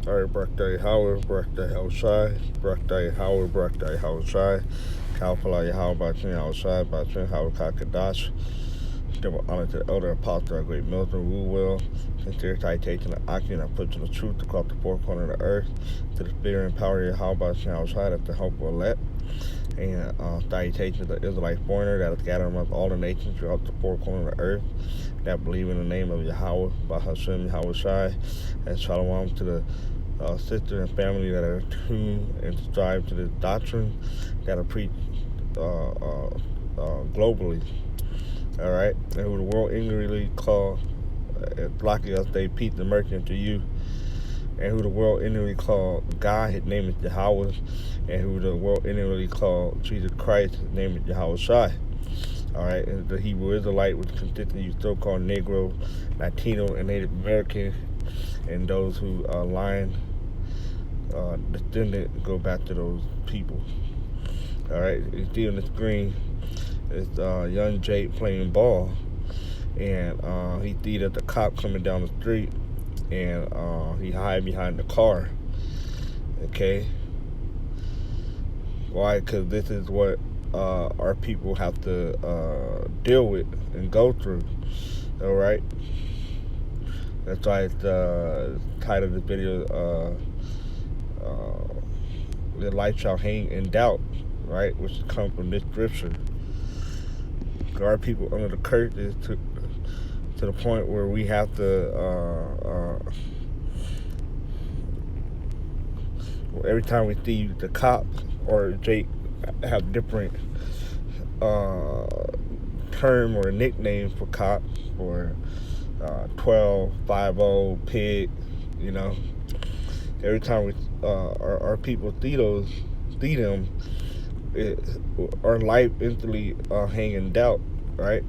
Alright, birthday Howard, birthday outside, birthday Howard, birthday outside. Kalpala Yahweh Bachin outside, Bachin Howard Kakadash. Give honor to the elder apostle, our great Milton Woodwell. Sincere citation of Aki, and I put to the truth across the four corners of the earth. To the spirit and power of Yahweh Bachin outside, at the hope of elect. And salutation to the Israelite foreigner that is gathered amongst all the nations throughout the four corners of the earth that believe in the name of Yahweh, Bahashem Yahweh Shai. And shalom to the sister and family that are tuned and strive to this doctrine that are preached globally. All right, and who the world ignorantly call blocking us, they Pete the merchant to you, and who the world ignorantly call God, his name is Yahweh, and who the world ignorantly call Jesus Christ, his name is Yahweh Shai. All right, and the Hebrew Israelite, which consists of you so-called Negro, Latino, and Native American, and those who line descendant go back to those people. All right, you see on the screen, it's young Jake playing ball, and he see that the cop coming down the street, and he hide behind the car. Okay, why? Because this is what our people have to deal with and go through. All right, that's why it's the title of the video. The life shall hang in doubt, right? Which comes from this scripture. Our people under the curse is to the point where we have to every time we see the cop or Jake have different term or nickname for cop, or 12, 50, pig, you know. Every time we our people see them, our life instantly hang in doubt, right?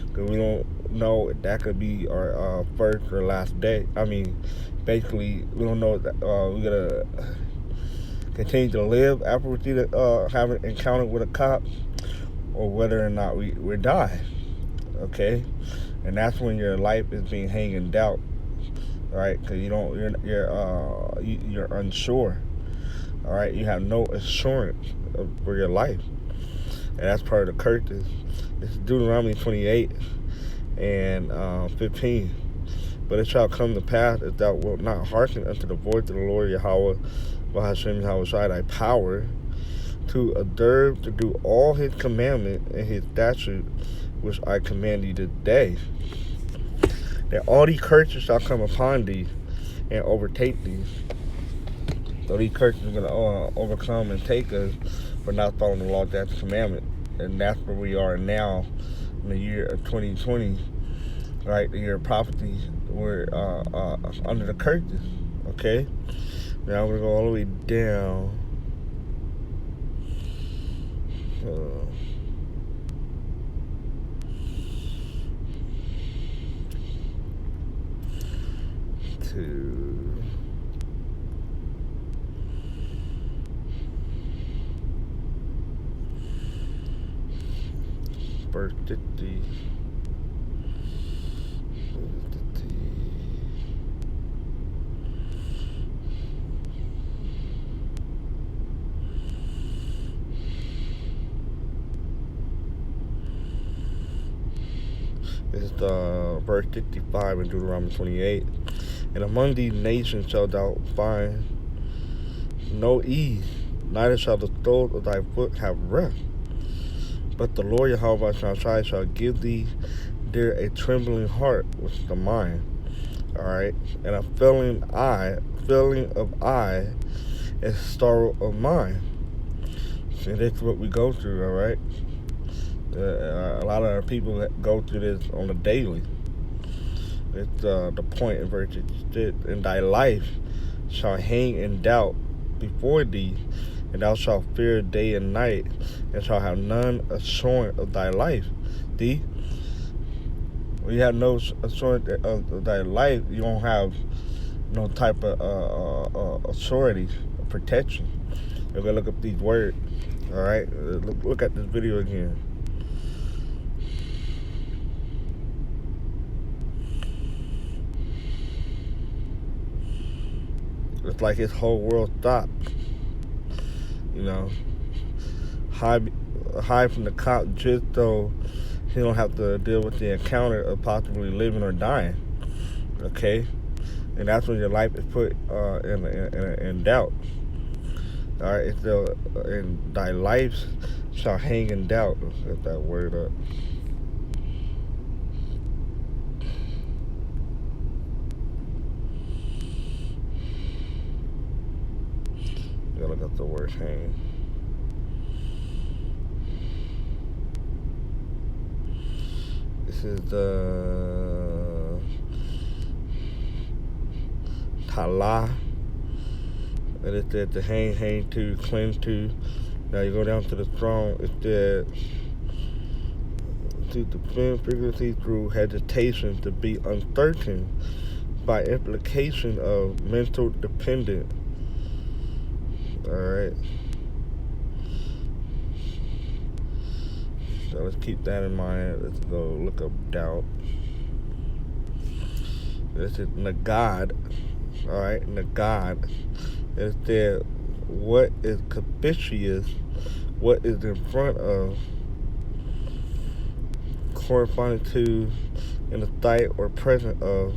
Because we don't know if that could be our first or last day. I mean, basically, we don't know that we're gonna continue to live after we have an encounter with a cop, or whether or not we die. Okay, and that's when your life is being hang in doubt, right? Because you're unsure. All right, you have no assurance for your life, and that's part of the curses. It's Deuteronomy 28 and 15. But it shall come to pass, if thou wilt not hearken unto the voice of the Lord Yahweh, Bahashem Yahweh Shai, thy power, to observe to do all his commandments and his statutes, which I command thee today, that all these curses shall come upon thee and overtake thee. So these curses are going to overcome and take us for not following the law, that's the commandment. And that's where we are now in the year of 2020, right? The year of prophecy. We're under the curses, okay? Now we're going to go all the way down. To verse 50. It's verse 55 in Deuteronomy 28. And among these nations shalt thou find no ease, neither shall the soles of thy foot have rest. But the Lord Yahweh shall give thee there a trembling heart, which is the mind, all right, and a feeling of eye, and sorrow of mind. See, that's what we go through, all right. A lot of our people that go through this on a daily. It's the point in verse 6, and thy life shall hang in doubt before thee, and thou shalt fear day and night, and shalt have none assurance of thy life. See? When you have no assurance of thy life, you don't have no type of authority or protection. You're going to look up these words, all right? Look at this video again. It's like his whole world stopped. You know, hide from the cop just so he don't have to deal with the encounter of possibly living or dying. Okay, and that's when your life is put in doubt. All right, it's and thy life shall hang in doubt. Get that word up. You gotta look up the word hang. This is the Tala. And it said to hang to, cling to. Now you go down to the throne. It said to defend frequency through hesitation, to be uncertain by implication of mental dependent. Alright. So let's keep that in mind. Let's go look up doubt. This is Nagad. Alright, Nagad. It said what is capricious, what is in front of, corresponding to, in the sight or present of,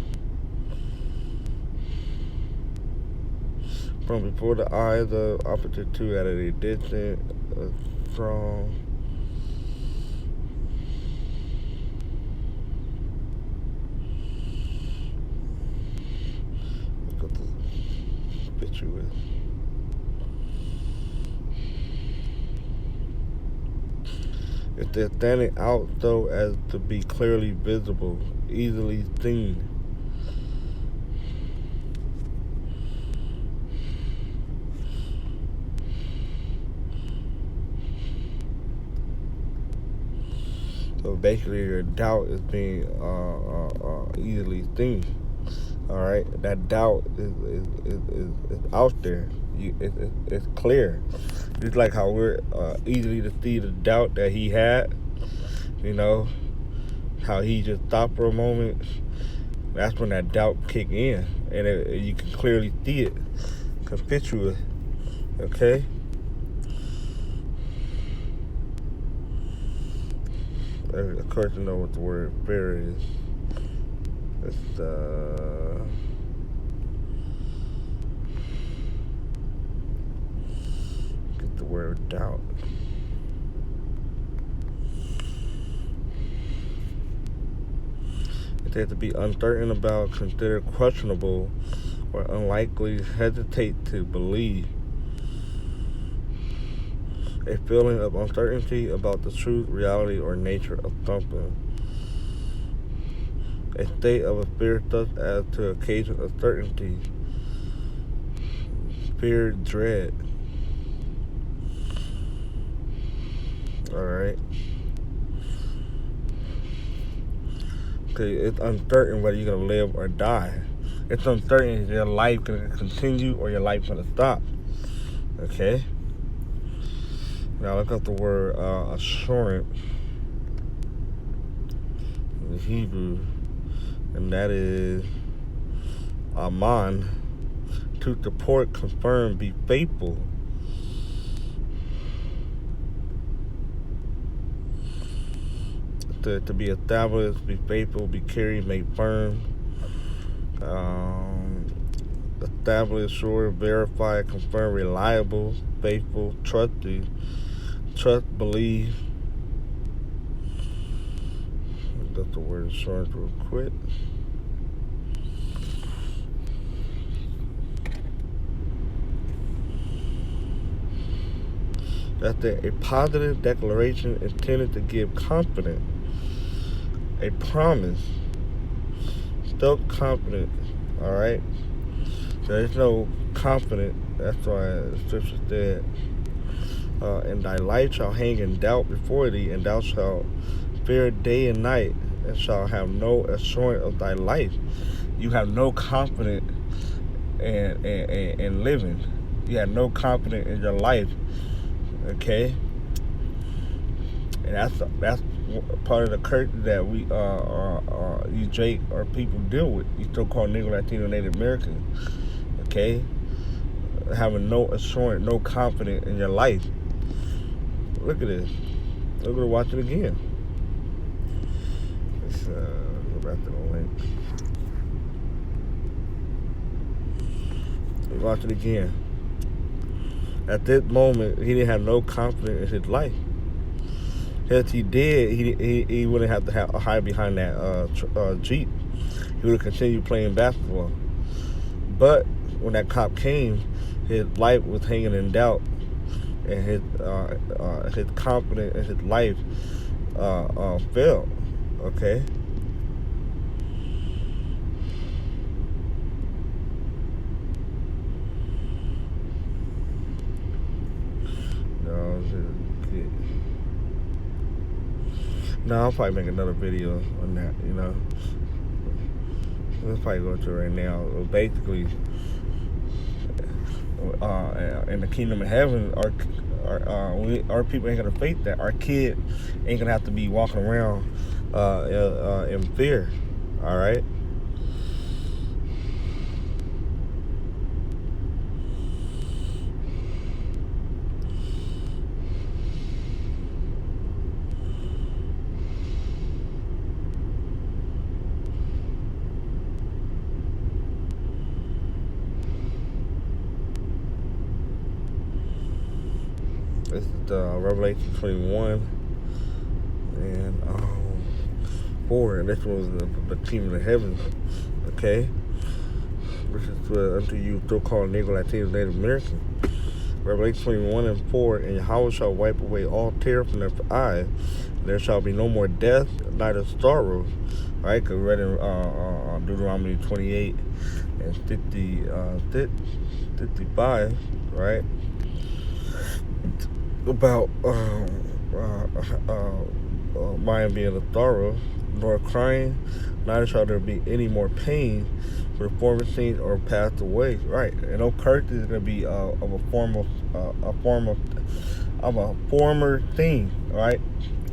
from before the eyes of, opposite to, at a distance, strong. Look at this picture with. If they're standing out so as to be clearly visible, easily seen. So basically, your doubt is being easily seen. All right, that doubt is out there. It's clear. Just like how we're easily to see the doubt that he had. You know, how he just stopped for a moment. That's when that doubt kick in, and you can clearly see it, conspicuous. Okay. Of course, you know what the word fear is. It's get the word doubt. It says to be uncertain about, consider questionable, or unlikely, hesitate to believe. A feeling of uncertainty about the truth, reality, or nature of something. A state of a fear such as to occasion uncertainty, fear, dread. Alright. Okay, it's uncertain whether you're going to live or die. It's uncertain if your life going to continue or your life going to stop. Okay? Now look up the word assurance in the Hebrew, and that is aman, to support, confirm, be faithful. To be established, be faithful, be carried, make firm. Establish, sure, verify, confirm, reliable, faithful, trusty. Trust, believe. That's the word assurance real quick. That's a positive declaration intended to give confidence, a promise, still confident. All right. There's no confidence. That's why the scripture said, and thy life shall hang in doubt before thee, and thou shalt fear day and night, and shall have no assurance of thy life. You have no confidence in living. You have no confidence in your life. Okay, and that's part of the curse that we you Jake or people deal with. You so-called Negro, Latino, Native Americans. Okay, having no assurance, no confidence in your life. Look at this. Look at it. Watch it again. Let's go back to the link. Watch it again. At this moment, he didn't have no confidence in his life. If he did, he wouldn't have to hide behind that Jeep. He would have continued playing basketball. But when that cop came, his life was hanging in doubt, and his confidence in his life failed. Okay. No, I'll probably make another video on that, you know. Let's probably go to it right now. Basically, in the kingdom of heaven, our people ain't gonna face that. Our kid ain't gonna have to be walking around in fear. All right. This is Revelation 21 and 4, and this was the kingdom of heaven. Okay, this is unto you so-called Negro, Latino, Native American. Revelation 21 and 4, and Yahweh shall wipe away all tears from their eyes. There shall be no more death, neither sorrow. Right, because we read in Deuteronomy 28 and 55, right? About mine being a thorough, nor crying, neither shall there be any more pain, for the former things are passed away. Right, and no curse is going to be of a former thing. Right,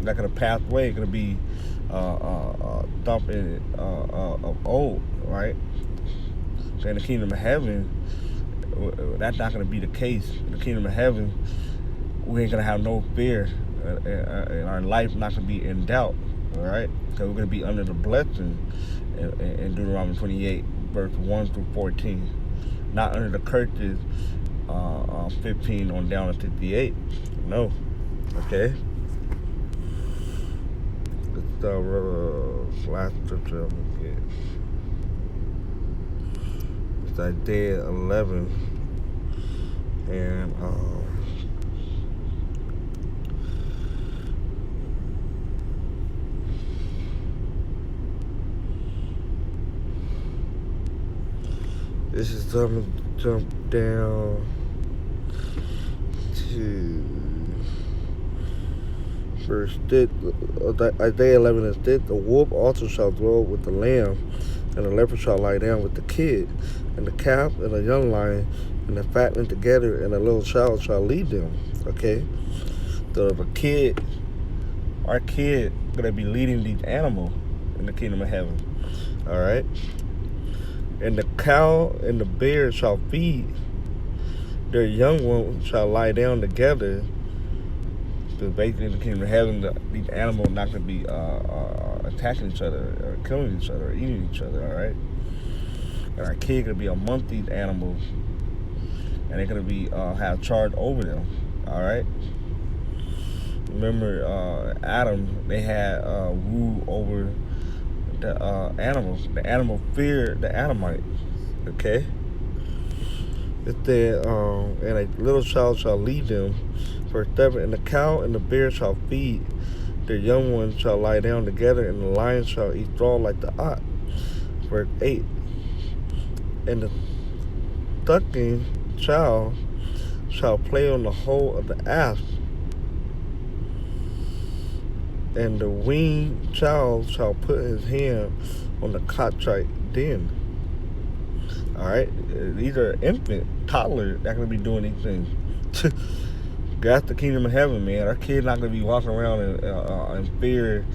not going to pass away. It's going to be something of old. Right, in the kingdom of heaven, that's not going to be the case. In the kingdom of heaven, we ain't gonna have no fear, and our life not gonna be in doubt. All right, because we're gonna be under the blessing in Deuteronomy 28, verse 1 through 14, not under the curses 15 on down to 58. No, okay. Let's last scripture I'm gonna get. It's Isaiah 11 and this is time to jump down to verse 6. Isaiah 11 is this: the wolf also shall dwell with the lamb, and the leopard shall lie down with the kid, and the calf and the young lion and the fatling together, and a little child shall lead them. Okay? So if our kid gonna be leading these animals in the kingdom of heaven. All right? And the cow and the bear shall feed, their young ones shall lie down together. So basically in the kingdom of heaven, these animals not going to be attacking each other or killing each other or eating each other, all right? And our kid going to be amongst these animals, and they're going to be have charge over them, all right? Remember Adam, they had rule over the animals. The animal feared the Adamites. Okay? It said, and a little child shall lead them. Verse 7, and the cow and the bear shall feed, their young ones shall lie down together, and the lion shall eat straw like the ox. Verse 8, and the sucking child shall play on the hole of the asp, and the weaned child shall put his hand on the cocktrite den. All right, these are infant, toddlers that going to be doing these things. That's the kingdom of heaven, man. Our kid not going to be walking around in fear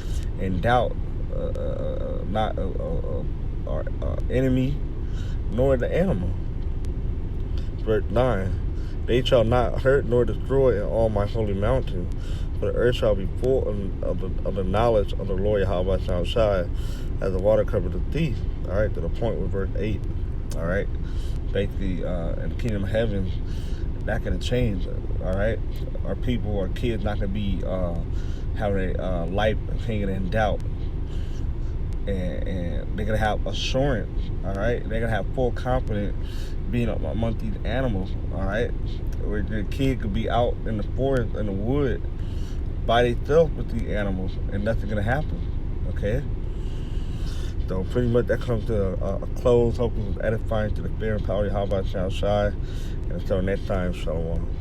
and doubt, not our enemy, nor the animal. verse 9. They shall not hurt nor destroy in all my holy mountain, for the earth shall be full of the knowledge of the Lord Yahweh shall shine, as the water covers the sea. All right, to the point with verse 8. All right, basically, in the kingdom of heaven, not going to change. All right, our people, our kids, not going to be having a life hanging in doubt. And they're going to have assurance, all right? They're going to have full confidence being among these animals, all right? Where the kid could be out in the forest, in the wood, by themselves with these animals, and nothing's going to happen, okay? So pretty much that comes to a close. Hoping it was edifying to the fear and power of Yahweh shall shine. And until next time, shalom.